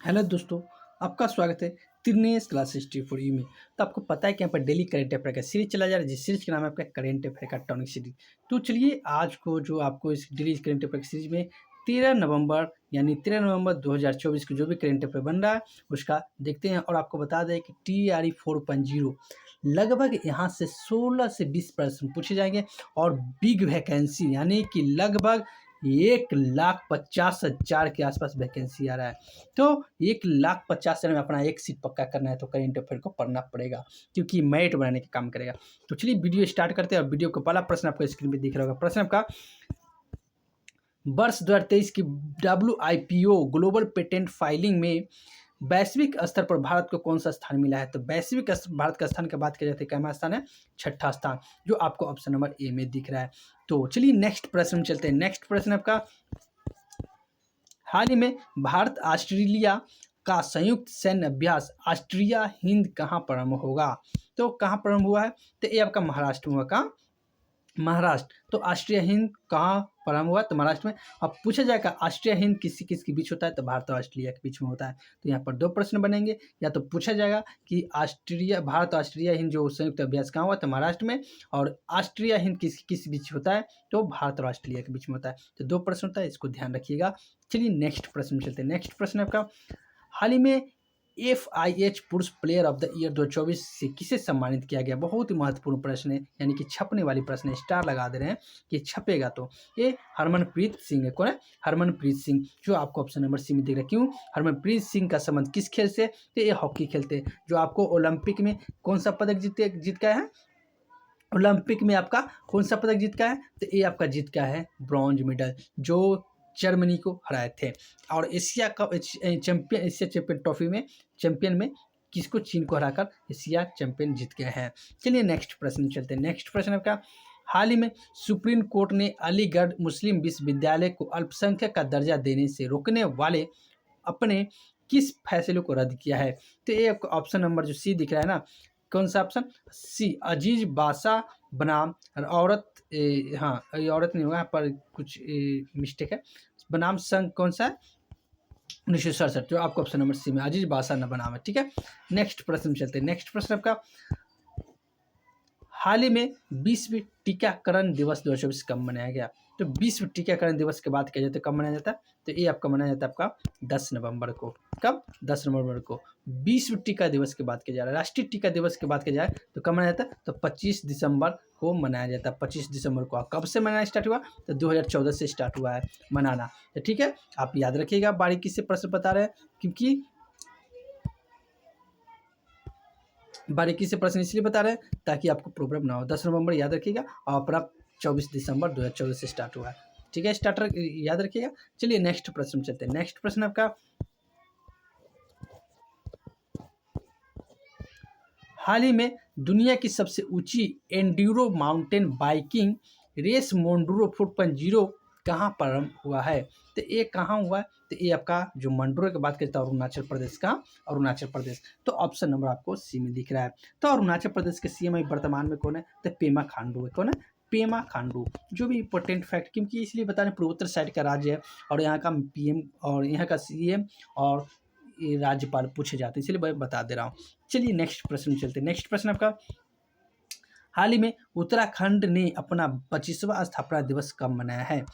Hello दोस्तों, आपका स्वागत है त्रिनेश क्लास हिस्ट्री फॉर यू में। तो आपको पता है कि यहाँ पर डेली करंट अफेयर का सीरीज चला जा रहा है, जिस सीरीज का नाम है आपका करंट अफेयर का टॉनिक सीरीज। तो चलिए आज को जो आपको इस डेली करंट अफेयर की सीरीज में 13 नवंबर यानी 13 नवंबर 2024 को जो भी करंट अफेयर बन रहा है उसका देखते हैं। और आपको बता दें कि TRE 4.0 लगभग यहाँ से 16 से 20 प्रश्न पूछे जाएंगे और बिग वैकेंसी यानी कि लगभग 1,50,000 के आसपास वैकेंसी आ रहा है। तो 1,50,000 में अपना एक सीट पक्का करना है तो करंट अफेयर को पढ़ना पड़ेगा, क्योंकि मेरिट बनाने का काम करेगा। तो चलिए वीडियो स्टार्ट करते हैं। और वीडियो का पहला प्रश्न आपको स्क्रीन पे दिख रहा होगा। प्रश्न आपका, वर्ष 2023 की WIPO ग्लोबल पेटेंट फाइलिंग में वैश्विक स्तर पर भारत को कौन सा स्थान मिला है? तो वैश्विक भारत का स्थान की बात की जाती है, कैमा स्थान है? छठा स्थान, जो आपको ऑप्शन नंबर ए में दिख रहा है। तो चलिए नेक्स्ट प्रश्न में चलते हैं। नेक्स्ट प्रश्न आपका, हाल ही में भारत ऑस्ट्रेलिया का संयुक्त सैन्य अभ्यास ऑस्ट्रिया हिंद कहाँ प्रारंभ होगा? तो कहाँ प्रारंभ हुआ है? तो ये आपका महाराष्ट्र में हुआ। कहाँ? महाराष्ट्र। तो ऑस्ट्रिया हिंद कहाँ प्रारंभ हुआ? तो महाराष्ट्र में। अब पूछा जाएगा ऑस्ट्रिया हिंद किसी किसके बीच होता है? तो भारत और ऑस्ट्रेलिया के बीच में होता है। तो यहाँ पर दो प्रश्न बनेंगे। या तो पूछा जाएगा कि भारत और ऑस्ट्रेलिया हिंद जो संयुक्त अभ्यास कहाँ हुआ? तो महाराष्ट्र में। और ऑस्ट्रिया हिंद किस बीच होता है? तो भारत और ऑस्ट्रेलिया के बीच में होता है। तो दो प्रश्न होता है, इसको ध्यान रखिएगा। चलिए नेक्स्ट प्रश्न में चलते हैं। नेक्स्ट प्रश्न आपका, हाल ही में FIH पुरुष प्लेयर ऑफ द ईयर 2024 से किसे सम्मानित किया गया? बहुत ही महत्वपूर्ण प्रश्न है, यानी कि छपने वाली प्रश्न है, स्टार लगा दे रहे हैं कि छपेगा। तो ये हरमनप्रीत सिंह है। कौन है? हरमनप्रीत सिंह, जो आपको ऑप्शन नंबर सी में दिख रहा है। क्यों? हरमनप्रीत सिंह का संबंध किस खेल से? तो ये हॉकी खेलते हैं, जो आपको ओलंपिक में कौन सा पदक जीत का है? ओलंपिक में आपका कौन सा पदक जीत का है? तो ये आपका जीत का है ब्रॉन्ज मेडल, जो जर्मनी को हराए थे। और एशिया चैंपियन ट्रॉफी में चैंपियन में किसको? चीन को हराकर एशिया चैंपियन जीत गए हैं। चलिए नेक्स्ट प्रश्न चलते हैं। नेक्स्ट प्रश्न आपका, हाल ही में सुप्रीम कोर्ट ने अलीगढ़ मुस्लिम विश्वविद्यालय को अल्पसंख्यक का दर्जा देने से रोकने वाले अपने किस फैसले को रद्द किया है? तो ये ऑप्शन नंबर जो सी दिख रहा है ना, कौन सा ऑप्शन? सी, अजीज बासा बनाम औरत हाँ, ये औरत नहीं होगा, यहाँ पर कुछ मिस्टेक है। बनाम संघ कौन सा है? 1967, जो आपको ऑप्शन नंबर सी में अजीज बासा न बनाम है। ठीक है, नेक्स्ट प्रश्न में चलते हैं। नेक्स्ट प्रश्न आपका, हाल ही में विश्व टीकाकरण दिवस 2024 कब मनाया गया? तो विश्व टीकाकरण दिवस की बात किया जाए तो कब मनाया जाता है? तो ये आपका मनाया जाता है आपका 10 नवंबर को। कब? 10 नवंबर को विश्व टीका दिवस की बात किया जा रहा है। राष्ट्रीय टीका दिवस की बात की जाए तो कब मनाया जाता है? तो 25 दिसंबर को मनाया जाता है। 25 दिसंबर को। कब से मनाना स्टार्ट हुआ? तो 2014 से स्टार्ट हुआ है मनाना। तो ठीक है, आप याद रखिएगा, बारीकी से प्रश्न बता रहे हैं, क्योंकि बारीकी से प्रश्न इसलिए बता रहे हैं ताकि आपको प्रॉब्लम ना हो। 10 नवंबर याद रखिएगा और अपना 24 दिसंबर 2014 से स्टार्ट हुआ है। ठीक है, स्टार्टर याद रखिएगा। चलिए नेक्स्ट प्रश्न चलते हैं। नेक्स्ट प्रश्न आपका, हाल ही में दुनिया की सबसे ऊंची एंड्यूरो माउंटेन बाइकिंग रेस मोंडूरो 4.0 कहाँ प्रारंभ हुआ है? तो ये कहाँ हुआ है? तो ये आपका जो मंडोरो की बात करता है अरुणाचल प्रदेश का, अरुणाचल प्रदेश। तो ऑप्शन नंबर आपको सी में दिख रहा है। तो अरुणाचल प्रदेश के CM वर्तमान में कौन है? तो पेमा खांडू है। कौन है? पेमा खांडू। जो भी इंपॉर्टेंट फैक्ट, क्योंकि इसलिए बता रहे पूर्वोत्तर साइड का राज्य है और यहाँ का PM और यहाँ का CM और ये राज्यपाल पूछे जाते हैं, इसलिए मैं बता दे रहा हूँ। चलिए नेक्स्ट प्रश्न में चलते हैं। नेक्स्ट प्रश्न आपका, हाल ही में उत्तराखंड ने अपना 25वां स्थापना दिवस कब मनाया है?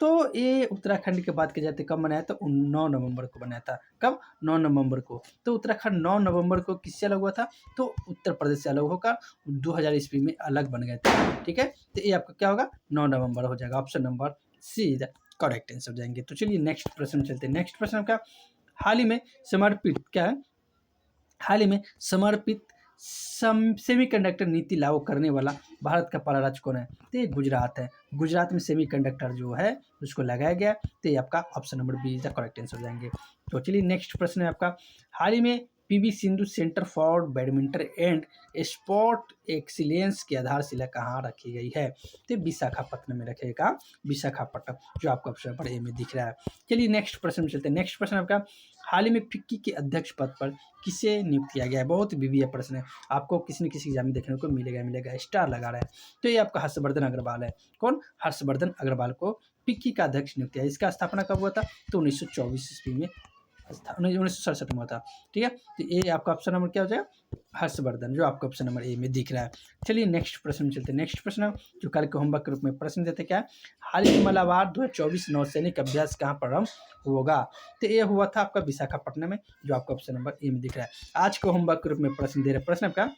तो ये उत्तराखंड की बात की जाती है कब मनाया? तो 9 नवंबर को बनाया था। कब? 9 नवंबर को। तो उत्तराखंड 9 नवंबर को किससे अलग हुआ था? तो उत्तर प्रदेश से अलग होकर 2000 ईस्वी में अलग बन गए थे। ठीक है, तो ये आपका क्या होगा? 9 नवंबर हो जाएगा। Option number see the correct answer हो जाएंगे। तो चलिए नेक्स्ट प्रश्न में चलते हैं। नेक्स्ट प्रश्न आपका, हाल ही में समर्पित क्या है? हाल ही में समर्पित सेमीकंडक्टर नीति लागू करने वाला भारत का पहला राज्य कौन है? तो ये गुजरात है। गुजरात में सेमीकंडक्टर जो है उसको लगाया गया। तो ये आपका option number B is the correct answer हो जाएंगे। तो चलिए नेक्स्ट प्रश्न है आपका, हाल ही में PV Sindhu centre for badminton and sport excellence की आधारशिला कहाँ रखी गई है? तो विशाखापट्टनम में रखेगा। विशाखापट्टनम, जो आपको ऑप्शन नंबर ए में दिख रहा है। चलिए नेक्स्ट प्रश्न में चलते हैं। नेक्स्ट प्रश्न आपका, हाल ही में फिक्की के अध्यक्ष पद पर किसे नियुक्त किया गया है? बहुत विविध प्रश्न है, आपको किसी न किसी एग्जाम में देखने को मिलेगा। स्टार लगा रहा है। तो ये आपका हर्षवर्धन अग्रवाल है। कौन? हर्षवर्धन अग्रवाल को फिक्की का अध्यक्ष नियुक्त किया। इसका स्थापना कब हुआ था? तो 1924 ईस्वी में 1967 में हुआ था। ठीक है, तो ये आपका ऑप्शन नंबर क्या हो जाएगा, हर्षवर्धन, जो आपको ऑप्शन नंबर ए में दिख रहा है। चलिए नेक्स्ट प्रश्न में चलते हैं। नेक्स्ट प्रश्न जो कल के होमवर्क के रूप में प्रश्न देते क्या है, हाल ही में मलाबार 2024 नौसैनिक अभ्यास कहाँ प्रारंभ होगा। तो ये हुआ था आपका विशाखापट्टनम में, जो आपका ऑप्शन नंबर ए में दिख रहा है। आज के होमवर्क के रूप में प्रश्न दे रहे, प्रश्न आपका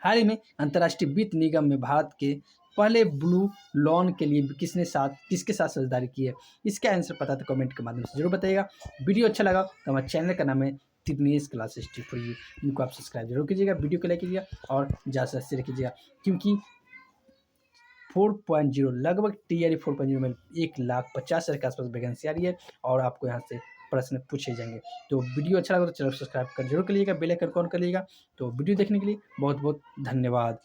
हाल ही में अंतर्राष्ट्रीय वित्त निगम में भारत के पहले ब्लू लोन के लिए किसके साथ साझेदारी की है। इसका आंसर पता तो कमेंट के माध्यम से जरूर बताइएगा। वीडियो अच्छा लगा तो हमारे चैनल का नाम है तिग्नेश क्लासेस टिप फॉर यू, इनको आप सब्सक्राइब जरूर कीजिएगा, वीडियो को लाइक कीजिएगा और ज़्यादा से शेयर कीजिएगा, क्योंकि 4.0 लगभग TRE 4.0 में 1,50,000 के आसपास वैकेंसी आ रही है और आपको यहाँ से प्रश्न पूछे जाएंगे। तो वीडियो अच्छा लगा तो चैनल सब्सक्राइब कर जरूर करिएगा, बेल आइकन ऑन करिएगा। तो वीडियो देखने के लिए बहुत बहुत धन्यवाद।